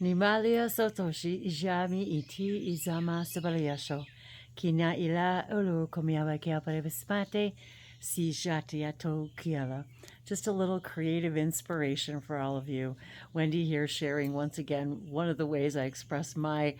Nimalia Sotoshi Ijami Iti Izama Sabalayasho. Kina ila ulu komiawa kiapare vismate si jatiato kiala. Just a little creative inspiration for all of you. Wendy here sharing once again one of the ways I express my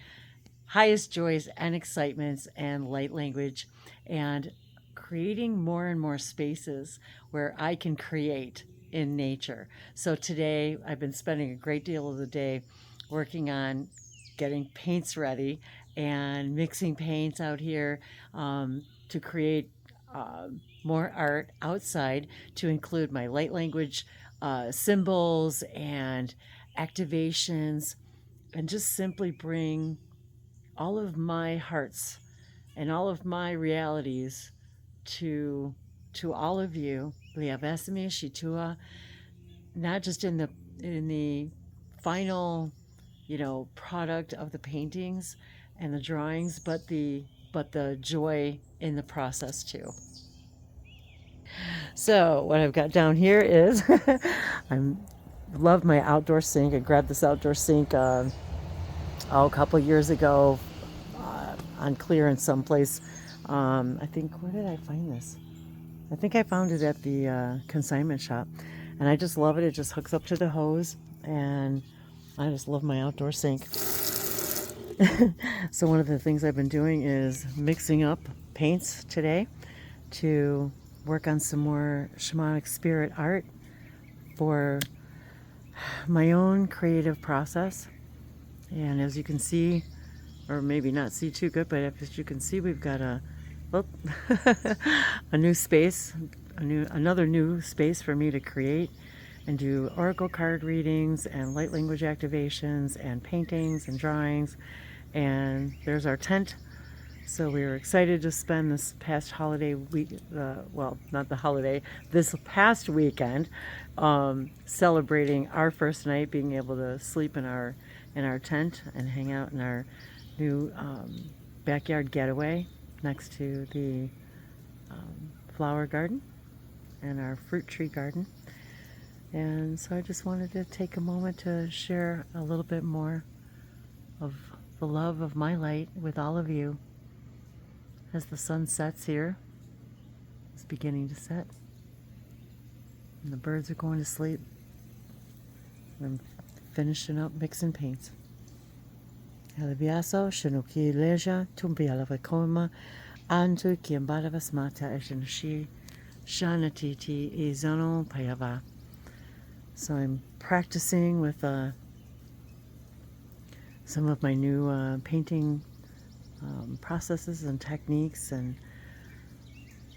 highest joys and excitements and light language, and creating more and more spaces where I can create in nature. So today I've been spending a great deal of the day working on getting paints ready and mixing paints out here to create more art outside to include my light language symbols and activations, and just simply bring all of my hearts and all of my realities to all of you. Liavesimi Shitua, not just in the final, product of the paintings and the drawings, but the joy in the process too. So what I've got down here is I love my outdoor sink. I grabbed this outdoor sink a couple years ago on clearance someplace. I think, where did I find this? I think I found it at the consignment shop, and I just love it. It just hooks up to the hose, and I just love my outdoor sink. So one of the things I've been doing is mixing up paints today to work on some more shamanic spirit art for my own creative process. And as you can see, or maybe not see too good, but as you can see, we've got a new space, another new space for me to create and do oracle card readings and light language activations and paintings and drawings. And there's our tent. So we were excited to spend this past holiday week, well, not the holiday, this past weekend, celebrating our first night, being able to sleep in our tent and hang out in our new backyard getaway next to the flower garden and our fruit tree garden. And so I just wanted to take a moment to share a little bit more of the love of my light with all of you as the sun sets here. It's beginning to set, and the birds are going to sleep. I'm finishing up mixing paints. Alabiaso, Shinuki Leja, Tumbialava Koma, Antu Kiambalavas Mata Eshinashi, Shanatiti Izano Payava. So I'm practicing with some of my new painting processes and techniques, and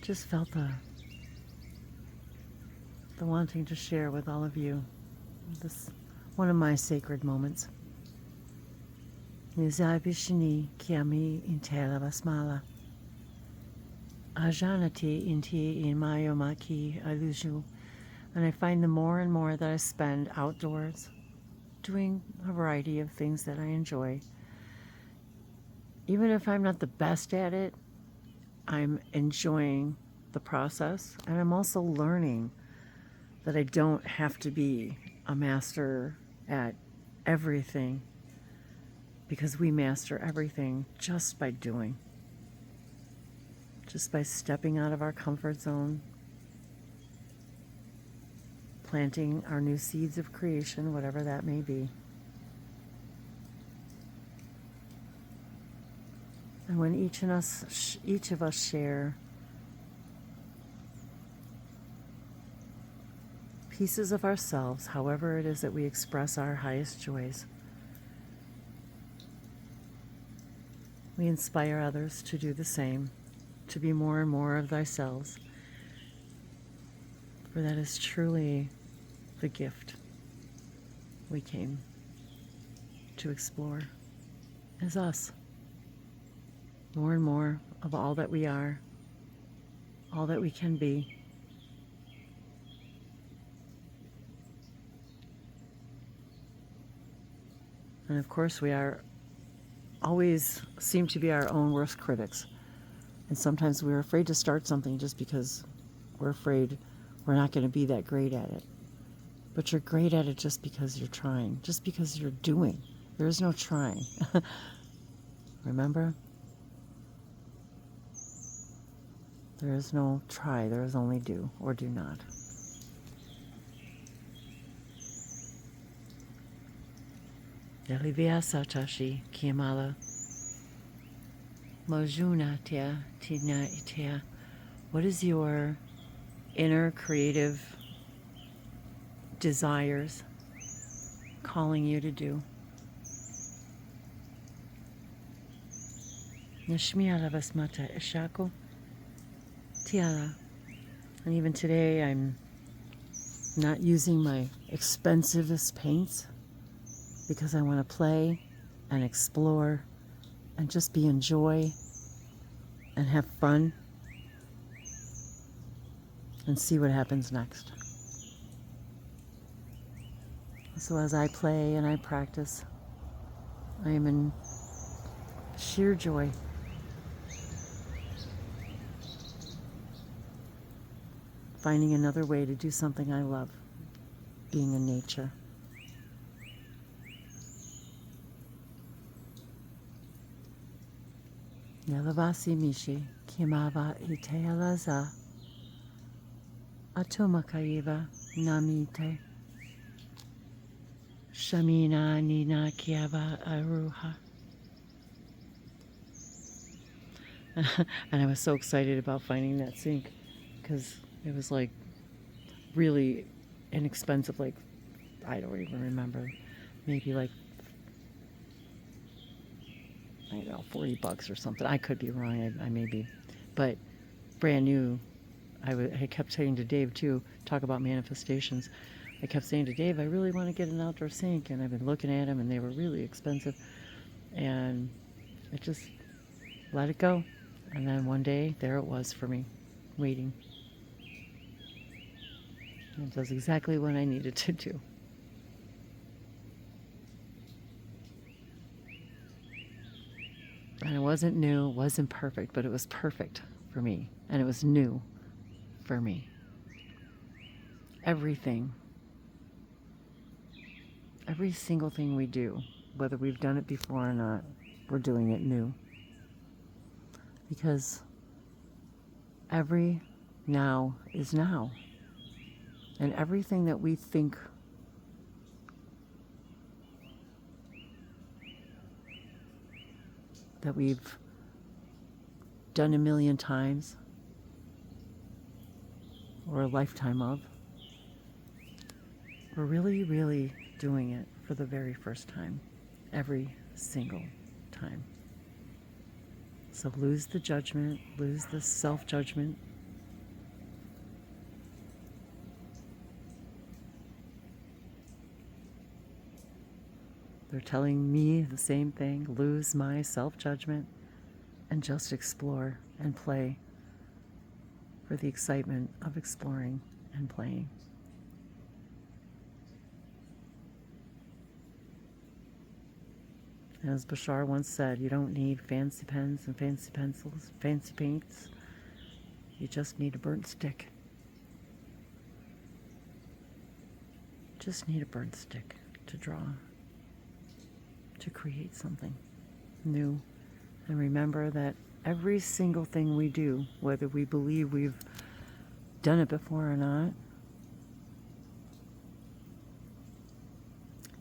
just felt the wanting to share with all of you this one of my sacred moments. Nizabishini kiami intela basmala. Ajanati inti in mayomaki aluju. And I find the more and more that I spend outdoors doing a variety of things that I enjoy, even if I'm not the best at it, I'm enjoying the process. And I'm also learning that I don't have to be a master at everything, because we master everything just by doing, just by stepping out of our comfort zone, planting our new seeds of creation, whatever that may be. And when each of us share pieces of ourselves, however it is that we express our highest joys, we inspire others to do the same, to be more and more of thyself. For that is truly the gift we came to explore as us. More and more of all that we are, all that we can be. And of course, we are always seem to be our own worst critics. And sometimes we're afraid to start something just because we're afraid we're not going to be that great at it. But you're great at it just because you're trying, just because you're doing. There is no trying. Remember? There is no try. There is only do or do not. Delivia Satashi Kiamala Mojuna Tia Tina Itea. What is your inner creative desires calling you to do? Nashmiala Vasmata Ishako Tiala. And even today I'm not using my expensivest paints because I want to play and explore and just be in joy and have fun and see what happens next. So as I play and I practice, I am in sheer joy. Finding another way to do something I love, being in nature. Yalavasi Mishi Kimava Itealaza Atomakaiva Namite Shamina Nina Kiava Aruha. And I was so excited about finding that sink because it was like really inexpensive, like I don't even remember, maybe like I don't know, $40 or something. I could be wrong. I may be, but brand new. I kept saying to Dave too, talk about manifestations. I kept saying to Dave, I really want to get an outdoor sink, and I've been looking at them, and they were really expensive, and I just let it go. And then one day, there it was for me, waiting. It does exactly what I needed to do. And it wasn't new, it wasn't perfect, but it was perfect for me. And it was new for me. Everything, every single thing we do, whether we've done it before or not, we're doing it new. Because every now is now. And everything that we think that we've done a million times or a lifetime of, we're really, really doing it for the very first time, every single time. So lose the judgment, lose the self-judgment. They're telling me the same thing, lose my self-judgment and just explore and play for the excitement of exploring and playing. As Bashar once said, you don't need fancy pens and fancy pencils, fancy paints. You just need a burnt stick. Just need a burnt stick to draw, to create something new. And remember that every single thing we do, whether we believe we've done it before or not,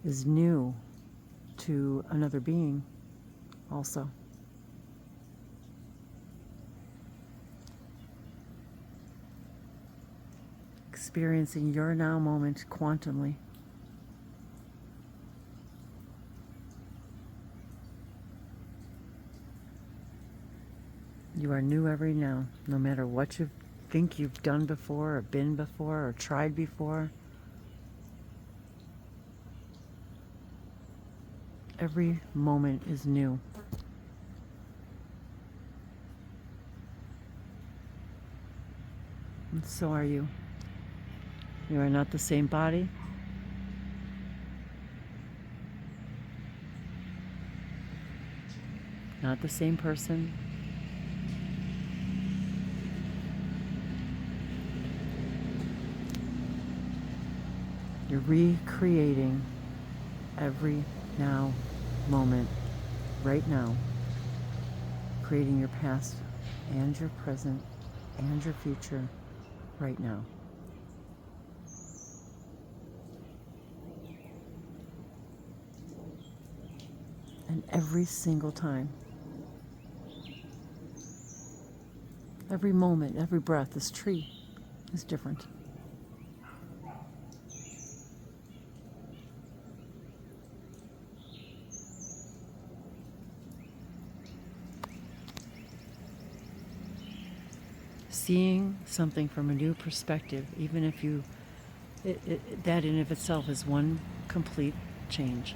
is new to another being also. Experiencing your now moment quantumly. You are new every now, no matter what you think you've done before or been before or tried before. Every moment is new. And so are you. You are not the same body. Not the same person. You're recreating every now moment, right now, creating your past and your present and your future right now. And every single time, every moment, every breath, this tree is different. Seeing something from a new perspective, even if that in of itself is one complete change.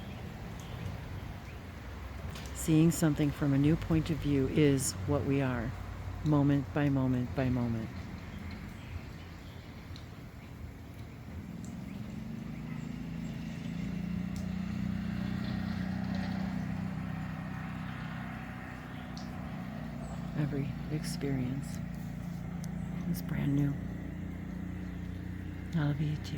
Seeing something from a new point of view is what we are, moment by moment by moment. Every experience is brand new. I love you too.